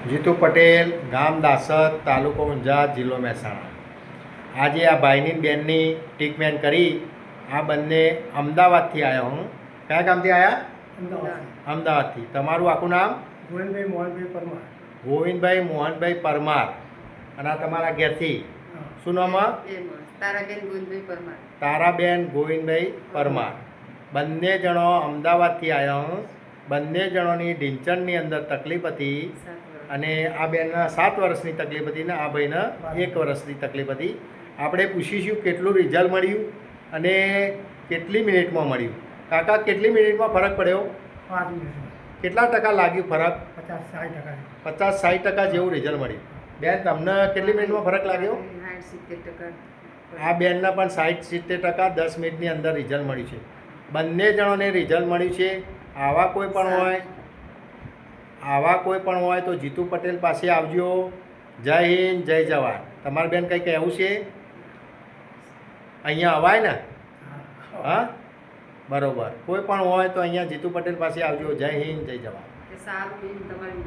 જીતુ પટેલ, ગામ દાસદ, તાલુકો ઊંઝા, જિલ્લો મહેસાણા. આજે આ ભાઈની બેનની ટ્રીટમેન્ટ કરી. આ બંને અમદાવાદથી આવ્યા. હું કયા ગામથી આવ્યા? અમદાવાદથી. તમારું આખું નામ? ગોવિંદભાઈ મોહનભાઈ પરમાર. ગોવિંદભાઈ મોહનભાઈ પરમાર. અને આ તમારા ઘેરથી શું નામ? તારાબેન ગોવિંદભાઈ પરમાર. તારાબેન ગોવિંદભાઈ પરમાર. બંને જણો અમદાવાદથી આવ્યા. હું બંને જણોની ઢીંચણની અંદર તકલીફ હતી અને આ બેનના 7 વર્ષની તકલીફ હતી ને આ ભાઈને 1 વર્ષની તકલીફ હતી. આપણે પૂછીશું કેટલું રિઝલ્ટ મળ્યું અને કેટલી મિનિટમાં મળ્યું. કાકા, કેટલી મિનિટમાં ફરક પડ્યો? 5 મિનિટ. કેટલા ટકા લાગ્યું ફરક? 50-60%. 50-60% જેવું રિઝલ્ટ મળ્યું. બેન, તમને કેટલી મિનિટમાં ફરક લાગ્યો? 60-70%. આ બેનના પણ 60-70% 10 મિનિટની અંદર રિઝલ્ટ મળ્યું છે. બંને જણોને રિઝલ્ટ મળ્યું છે. આવા કોઈ પણ હોય તો જીતુ પટેલ પાસે આવજો. જય હિન્દ, જય જવાન. તમારે બેન કંઈ કહેવું છે? અહીંયા અવાય ને? હા, બરોબર. કોઈ પણ હોય તો અહીંયા જીતુ પટેલ પાસે આવજો. જય હિન્દ, જય જવાન. સારું તમારી